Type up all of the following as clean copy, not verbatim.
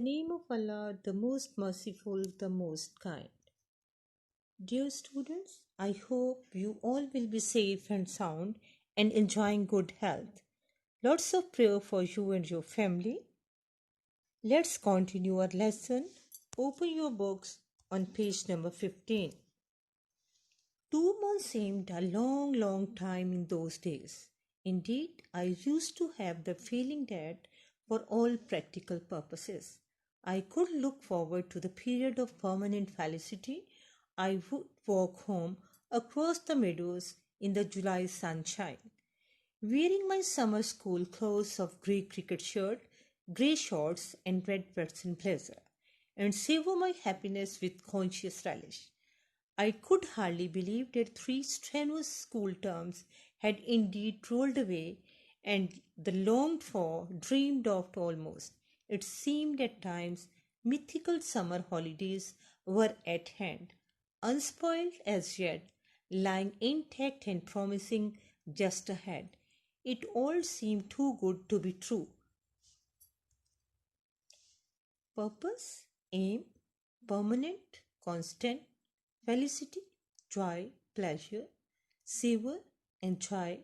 Name of Allah, the most merciful, the most kind. Dear students, I hope you all will be safe and sound and enjoying good health. Lots of prayer for you and your family. Let's continue our lesson. Open your books on page number 15. 2 months seemed a long, long time in those days. Indeed, I used to have the feeling that, for all practical purposes, I could look forward to the period of permanent felicity. I would walk home across the meadows in the July sunshine, wearing my summer school clothes of grey cricket shirt, grey shorts, and red Western blazer, and savor my happiness with conscious relish. I could hardly believe that 3 strenuous school terms had indeed rolled away, and the longed for, dreamed of almost, it seemed at times, mythical summer holidays were at hand, unspoiled as yet, lying intact and promising just ahead. It all seemed too good to be true. Purpose, aim, permanent, constant, felicity, joy, pleasure, savor, enjoy,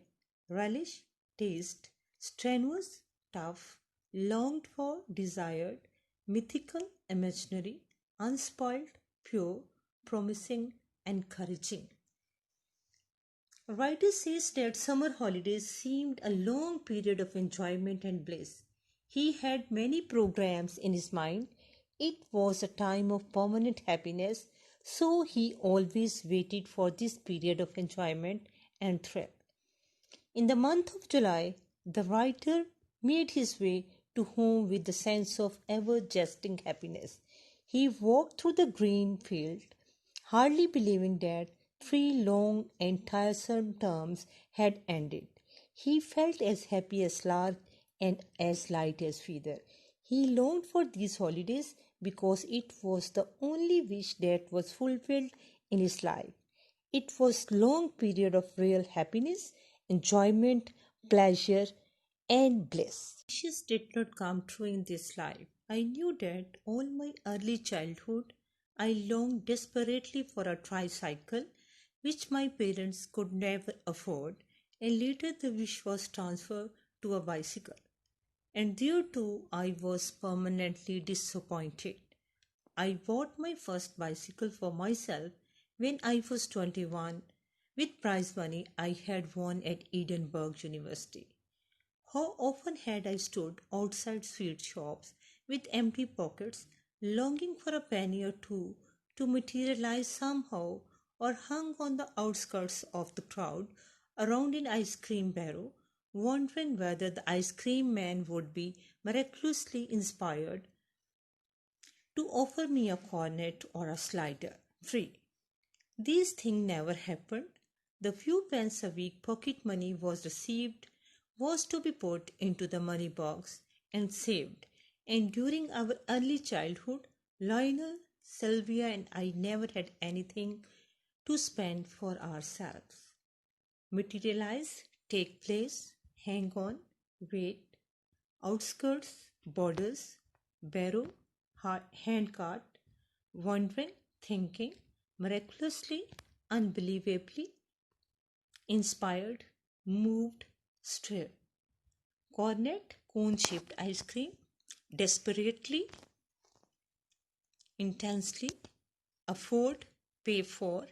relish, taste, strenuous, tough, longed for, desired, mythical, imaginary, unspoiled, pure, promising, encouraging. Writer says that summer holidays seemed a long period of enjoyment and bliss. He had many programs in his mind. It was a time of permanent happiness, so he always waited for this period of enjoyment and thrill. In the month of July, the writer made his way to home with the sense of ever-jesting happiness. He walked through the green field, hardly believing that 3 long and tiresome terms had ended. He felt as happy as lark and as light as feather. He longed for these holidays because it was the only wish that was fulfilled in his life. It was long period of real happiness, enjoyment, pleasure, and bliss. Wishes did not come true in this life. I knew that all my early childhood I longed desperately for a tricycle which my parents could never afford, and later the wish was transferred to a bicycle. And there too I was permanently disappointed. I bought my first bicycle for myself when I was 21 with prize money I had won at Edinburgh University. How often had I stood outside sweet shops with empty pockets, longing for a penny or two to materialize somehow, or hung on the outskirts of the crowd around an ice cream barrow, wondering whether the ice cream man would be miraculously inspired to offer me a cornet or a slider free. These things never happened. The few pence a week pocket money was received was to be put into the money box and saved. And during our early childhood, Lionel, Sylvia, and I never had anything to spend for ourselves. Materialize, take place, hang on, wait, outskirts, borders, barrow, handcart, wondering, thinking, miraculously, unbelievably, inspired, moved, stirred. Cornet, cone-shaped ice cream, desperately, intensely, afford, pay for,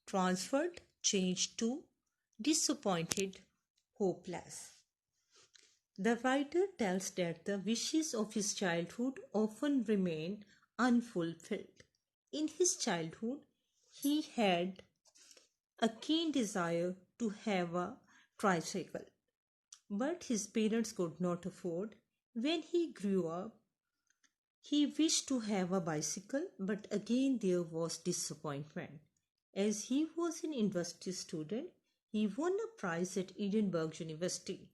transferred, changed to, disappointed, hopeless. The writer tells that the wishes of his childhood often remained unfulfilled. In his childhood, he had a keen desire to have a tricycle, but his parents could not afford. When he grew up, he wished to have a bicycle, but again there was disappointment. As he was an university student, he won a prize at Edinburgh University.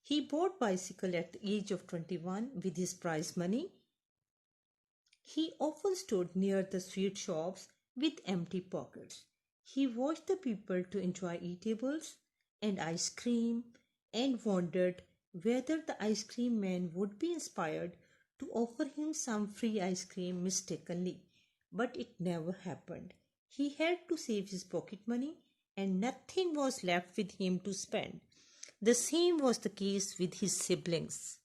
He bought bicycle at the age of 21 with his prize money. He often stood near the sweet shops with empty pockets. He watched the people to enjoy eatables and ice cream and wondered whether the ice cream man would be inspired to offer him some free ice cream mistakenly, but it never happened. He had to save his pocket money, and nothing was left with him to spend. The same was the case with his siblings.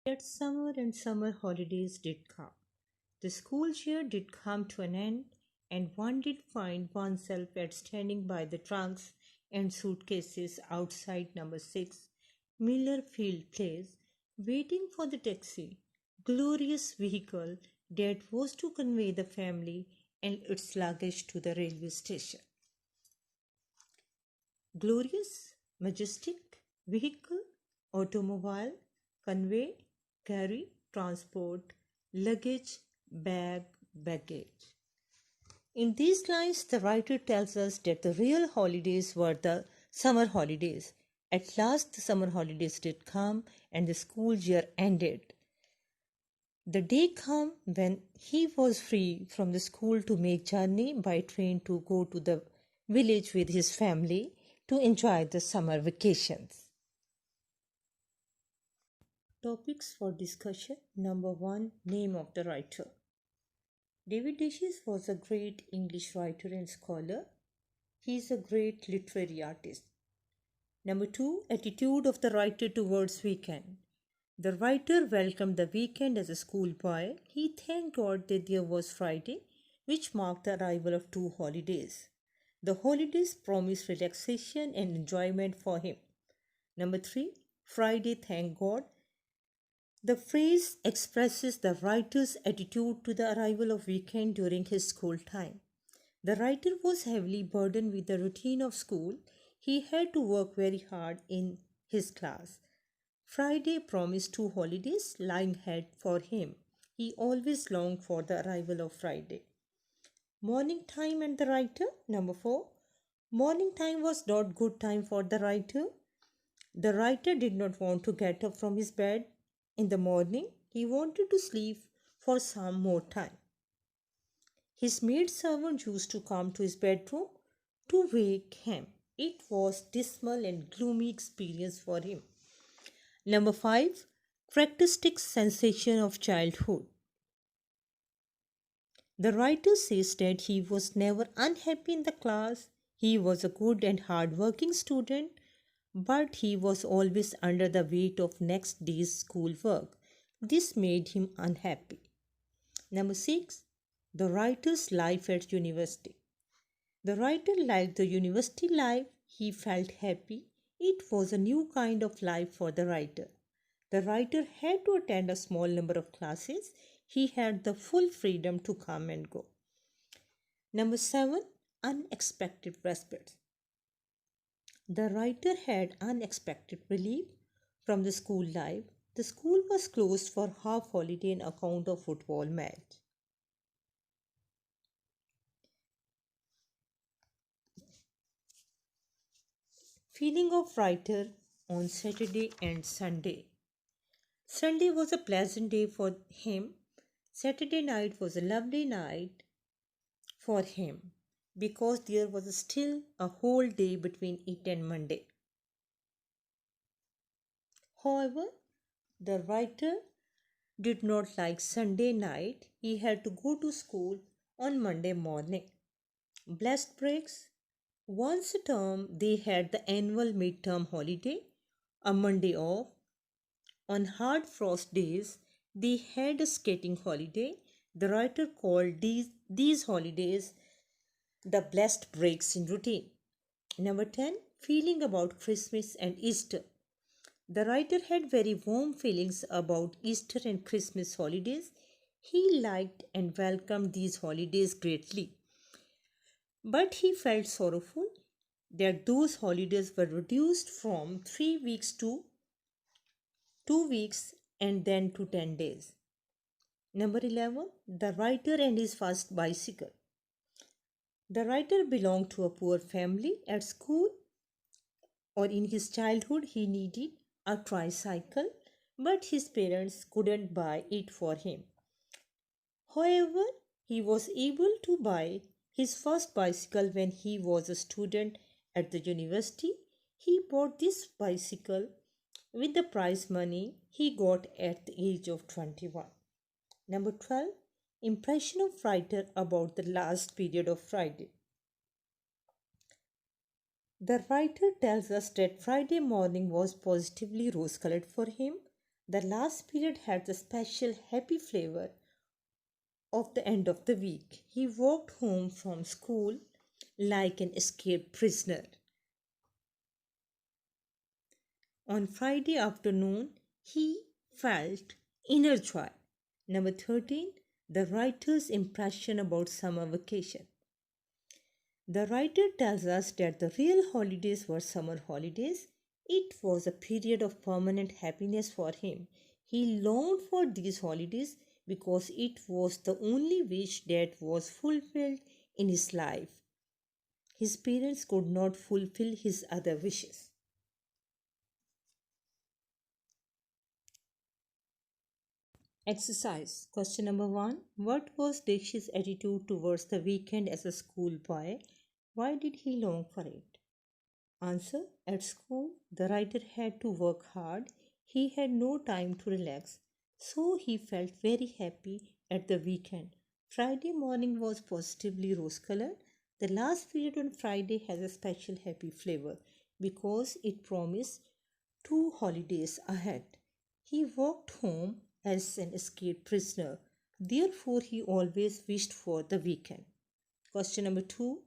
Yet summer and summer holidays did come. The school year did come to an end, and one did find oneself at standing by the trunks and suitcases outside number 6 Miller Field Place, waiting for the taxi, glorious vehicle that was to convey the family and its luggage to the railway station. Glorious, majestic vehicle, automobile, convey, carry, transport, luggage, bag, baggage. In these lines, the writer tells us that the real holidays were the summer holidays. At last, the summer holidays did come and the school year ended. The day came when he was free from the school to make journey by train to go to the village with his family to enjoy the summer vacations. Topics for discussion. Number 1, name of the writer. David Dishes was a great English writer and scholar. He is a great literary artist. Number 2, attitude of the writer towards weekend. The writer welcomed the weekend as a schoolboy. He thanked God that there was Friday, which marked the arrival of 2 holidays. The holidays promised relaxation and enjoyment for him. Number 3, Friday, thank God. The phrase expresses the writer's attitude to the arrival of weekend during his school time. The writer was heavily burdened with the routine of school. He had to work very hard in his class. Friday promised 2 holidays lying ahead for him. He always longed for the arrival of Friday. Morning time and the writer. Number 4. Morning time was not good time for the writer. The writer did not want to get up from his bed in the morning. He wanted to sleep for some more time. His maidservant used to come to his bedroom to wake him. It was dismal and gloomy experience for him. Number 5, characteristic sensation of childhood. The writer says that he was never unhappy in the class. He was a good and hard-working student, but he was always under the weight of next day's schoolwork. This made him unhappy. Number 6, the writer's life at university. The writer liked the university life. He felt happy. It was a new kind of life for the writer. The writer had to attend a small number of classes. He had the full freedom to come and go. Number 7, unexpected respite. The writer had unexpected relief from the school life. The school was closed for half holiday on account of football match. Feeling of writer on Saturday and Sunday. Sunday was a pleasant day for him. Saturday night was a lovely night for him because there was still a whole day between it and Monday. However, the writer did not like Sunday night. He had to go to school on Monday morning. Blessed breaks. Once a term, they had the annual midterm holiday, a Monday off. On hard frost days, they had a skating holiday. The writer called these holidays the blessed breaks in routine. Number 10, feeling about Christmas and Easter. The writer had very warm feelings about Easter and Christmas holidays. He liked and welcomed these holidays greatly. But he felt sorrowful that those holidays were reduced from 3 weeks to 2 weeks and then to 10 days. Number 11, the writer and his first bicycle. The writer belonged to a poor family. At school or in his childhood, he needed a tricycle, but his parents couldn't buy it for him. However, he was able to buy his first bicycle when he was a student at the university. He bought this bicycle with the prize money he got at the age of 21. Number 12. Impression of writer about the last period of Friday. The writer tells us that Friday morning was positively rose colored for him. The last period had the special happy flavor of the end of the week. He walked home from school like an escaped prisoner. On Friday afternoon, he felt inner joy. Number 13. The writer's impression about summer vacation. The writer tells us that the real holidays were summer holidays. It was a period of permanent happiness for him. He longed for these holidays because it was the only wish that was fulfilled in his life. His parents could not fulfill his other wishes. Exercise. Question number 1. What was Dikshit's attitude towards the weekend as a schoolboy? Why did he long for it? Answer. At school, the writer had to work hard. He had no time to relax. So he felt very happy at the weekend. Friday morning was positively rose colored. The last period on Friday has a special happy flavor because it promised two holidays ahead. He walked home as an escaped prisoner. Therefore, he always wished for the weekend. Question number 2.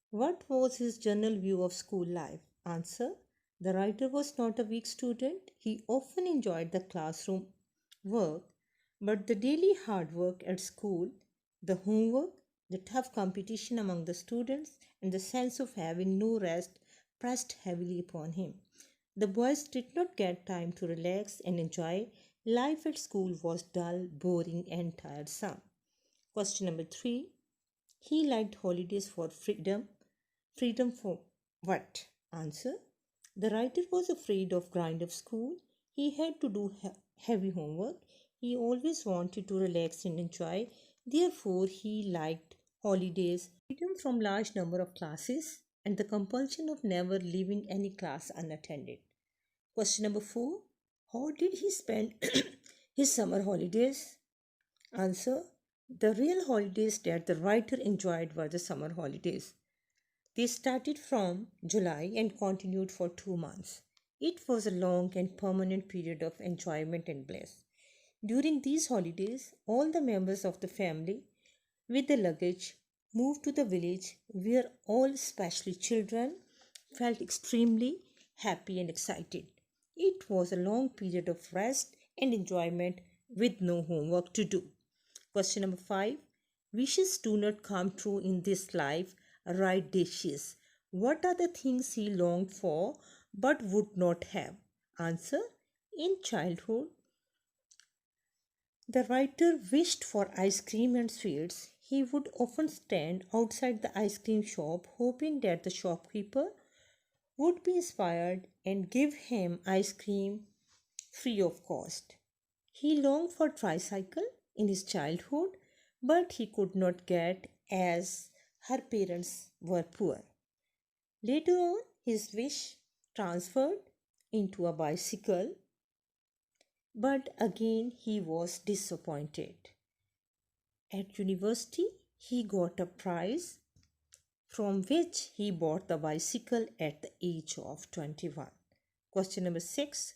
What was his general view of school life? Answer. The writer was not a weak student. He often enjoyed the classroom work, but the daily hard work at school, the homework, the tough competition among the students, and the sense of having no rest pressed heavily upon him. The boys did not get time to relax and enjoy. Life at school was dull, boring, and tiresome. Question number 3. He liked holidays for freedom. Freedom for what? Answer. The writer was afraid of grind of school. He had to do heavy homework. He always wanted to relax and enjoy. Therefore, he liked holidays, freedom from large number of classes, and the compulsion of never leaving any class unattended. Question number 4. How did he spend his summer holidays? Answer. The real holidays that the writer enjoyed were the summer holidays. They started from July and continued for 2 months. It was a long and permanent period of enjoyment and bliss. During these holidays, all the members of the family with the luggage moved to the village where all, especially children, felt extremely happy and excited. It was a long period of rest and enjoyment with no homework to do. Question number 5. Wishes do not come true in this life. Write dishes. What are the things he longed for but would not have? Answer. In childhood, the writer wished for ice cream and sweets. He would often stand outside the ice cream shop hoping that the shopkeeper would be inspired and give him ice cream free of cost. He longed for tricycle in his childhood, but he could not get as her parents were poor. Later on, his wish transferred into a bicycle, but again he was disappointed. At university, he got a prize from which he bought the bicycle at the age of 21. Question number 6.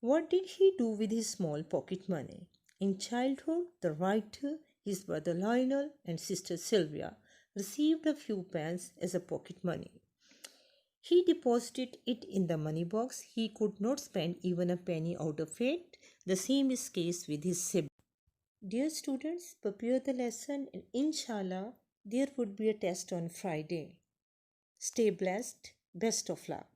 What did he do with his small pocket money? In childhood, the writer, his brother Lionel, and sister Sylvia received a few pence as a pocket money. He deposited it in the money box. He could not spend even a penny out of it. The same is case with his siblings. Dear students, prepare the lesson and inshallah there would be a test on Friday. Stay blessed. Best of luck.